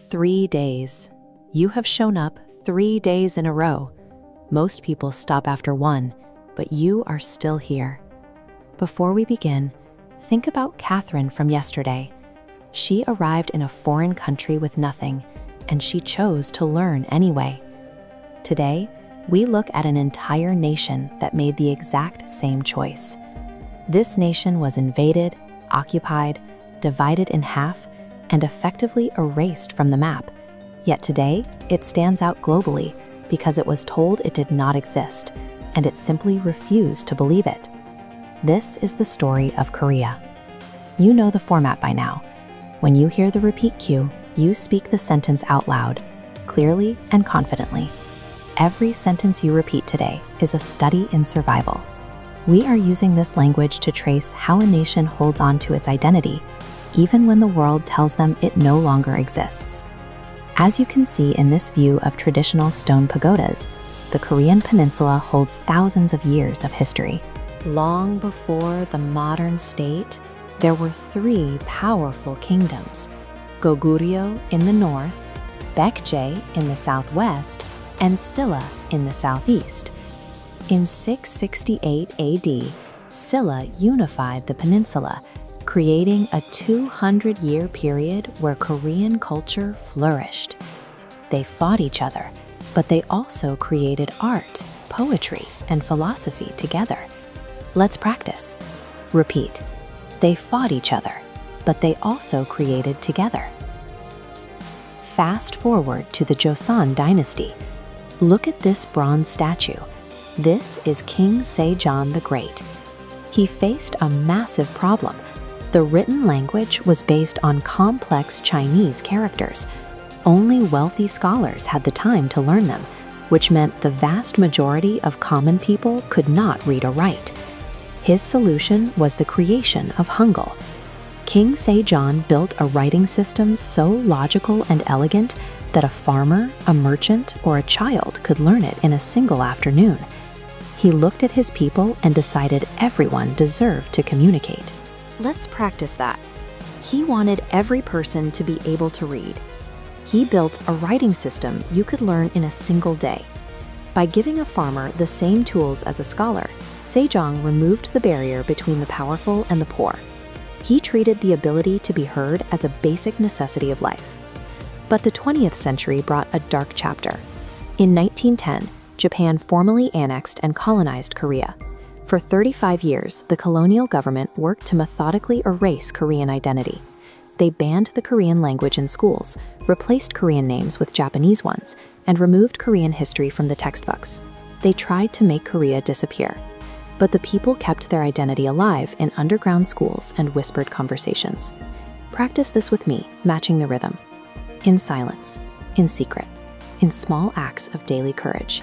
3 days. You have shown up 3 days in a row. Most people stop after one, but you are still here. Before we begin, think about Catherine from yesterday. She arrived in a foreign country with nothing, and she chose to learn anyway. Today, we look at an entire nation that made the exact same choice. This nation was invaded, occupied, divided in half, and effectively erased from the map. Yet today, it stands out globally because it was told it did not exist, and it simply refused to believe it. This is the story of Korea. You know the format by now. When you hear the repeat cue, you speak the sentence out loud, clearly and confidently. Every sentence you repeat today is a study in survival. We are using this language to trace how a nation holds on to its identity, even when the world tells them it no longer exists. As you can see in this view of traditional stone pagodas, the Korean peninsula holds thousands of years of history. Long before the modern state, there were 3 powerful kingdoms: Goguryeo in the north, Baekje in the southwest, and Silla in the southeast. In 668 AD, Silla unified the peninsula, creating a 200-year period where Korean culture flourished. They fought each other, but they also created art, poetry, and philosophy together. Let's practice. Repeat. They fought each other, but they also created together. Fast forward to the Joseon dynasty. Look at this bronze statue. This is King Sejong the Great. He faced a massive problem. The written language was based on complex Chinese characters. Only wealthy scholars had the time to learn them, which meant the vast majority of common people could not read or write. His solution was the creation of Hangul. King Sejong built a writing system so logical and elegant that a farmer, a merchant, or a child could learn it in a single afternoon. He looked at his people and decided everyone deserved to communicate. Let's practice that. He wanted every person to be able to read. He built a writing system you could learn in a single day. By giving a farmer the same tools as a scholar, Sejong removed the barrier between the powerful and the poor. He treated the ability to be heard as a basic necessity of life. But the 20th century brought a dark chapter. In 1910, Japan formally annexed and colonized Korea. For 35 years, the colonial government worked to methodically erase Korean identity. They banned the Korean language in schools, replaced Korean names with Japanese ones, and removed Korean history from the textbooks. They tried to make Korea disappear. But the people kept their identity alive in underground schools and whispered conversations. Practice this with me, matching the rhythm. In silence, in secret, in small acts of daily courage.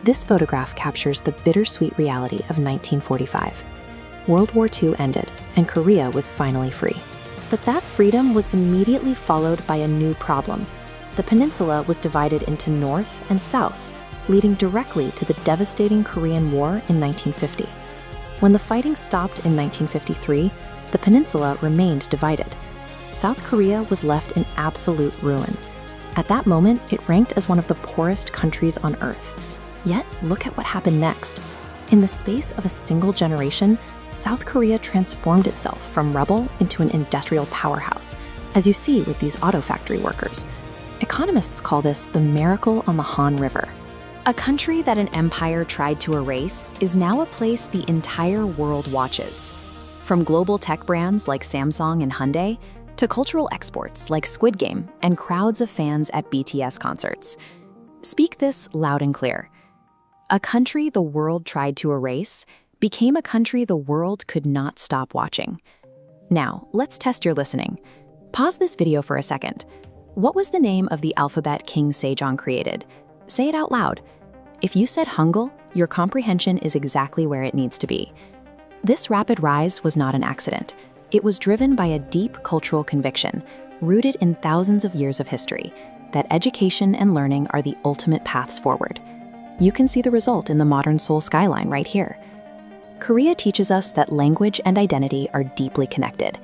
This photograph captures the bittersweet reality of 1945. World War II ended, and Korea was finally free. But that freedom was immediately followed by a new problem. The peninsula was divided into North and South, leading directly to the devastating Korean War in 1950. When the fighting stopped in 1953, the peninsula remained divided. South Korea was left in absolute ruin. At that moment, it ranked as one of the poorest countries on Earth. Yet, look at what happened next. In the space of a single generation, South Korea transformed itself from rebel into an industrial powerhouse, as you see with these auto factory workers. Economists call this the miracle on the Han River. A country that an empire tried to erase is now a place the entire world watches. From global tech brands like Samsung and Hyundai, to cultural exports like Squid Game and crowds of fans at BTS concerts. Speak this loud and clear. A country the world tried to erase became a country the world could not stop watching. Now, let's test your listening. Pause this video for a second. What was the name of the alphabet King Sejong created? Say it out loud. If you said Hangul, your comprehension is exactly where it needs to be. This rapid rise was not an accident. It was driven by a deep cultural conviction, rooted in thousands of years of history, that education and learning are the ultimate paths forward. You can see the result in the modern Seoul skyline right here. Korea teaches us that language and identity are deeply connected.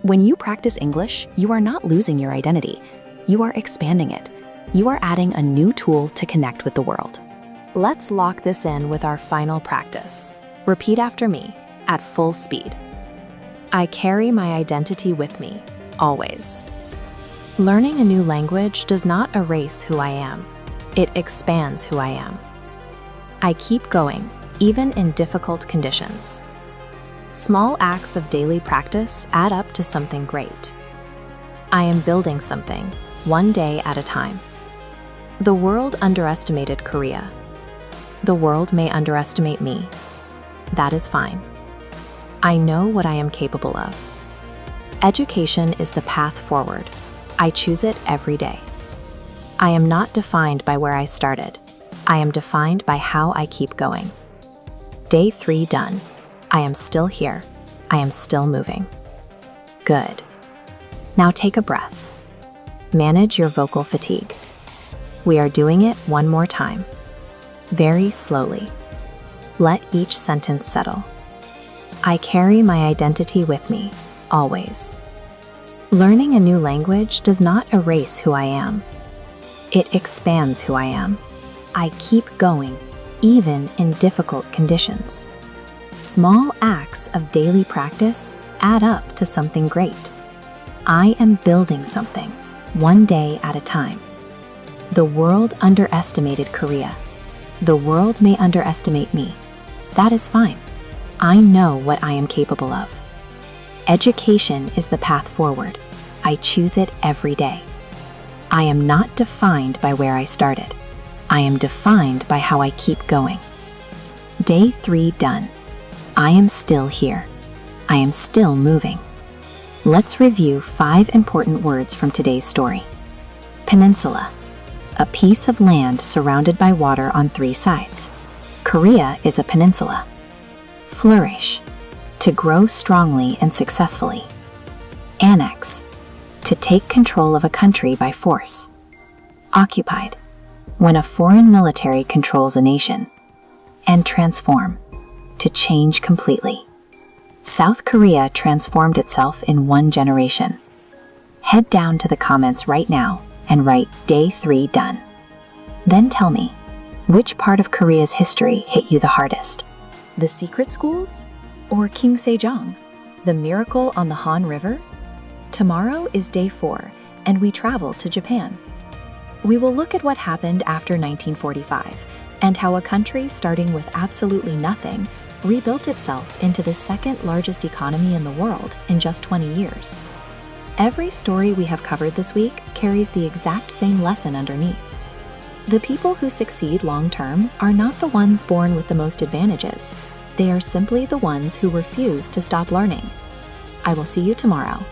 When you practice English, you are not losing your identity. You are expanding it. You are adding a new tool to connect with the world. Let's lock this in with our final practice. Repeat after me at full speed. I carry my identity with me, always. Learning a new language does not erase who I am. It expands who I am. I keep going, even in difficult conditions. Small acts of daily practice add up to something great. I am building something, one day at a time. The world underestimated Korea. The world may underestimate me. That is fine. I know what I am capable of. Education is the path forward. I choose it every day. I am not defined by where I started. I am defined by how I keep going. Day 3 done. I am still here. I am still moving. Good. Now take a breath. Manage your vocal fatigue. We are doing it one more time. Very slowly. Let each sentence settle. I carry my identity with me, always. Learning a new language does not erase who I am. It expands who I am. I keep going, even in difficult conditions. Small acts of daily practice add up to something great. I am building something, one day at a time. The world underestimated Korea. The world may underestimate me. That is fine. I know what I am capable of. Education is the path forward. I choose it every day. I am not defined by where I started. I am defined by how I keep going. Day 3 done. I am still here. I am still moving. Let's review 5 important words from today's story. Peninsula. A piece of land surrounded by water on 3 sides. Korea is a peninsula. Flourish. To grow strongly and successfully. Annex. To take control of a country by force. Occupied. When a foreign military controls a nation. And transform. To change completely. South Korea transformed itself in 1 generation. Head down to the comments right now and write Day 3 done. Then tell me, which part of Korea's history hit you the hardest? The secret schools? Or King Sejong? The miracle on the Han River? Tomorrow is Day 4, and we travel to Japan. We will look at what happened after 1945 and how a country starting with absolutely nothing rebuilt itself into the 2nd largest economy in the world in just 20 years. Every story we have covered this week carries the exact same lesson underneath. The people who succeed long-term are not the ones born with the most advantages. They are simply the ones who refuse to stop learning. I will see you tomorrow.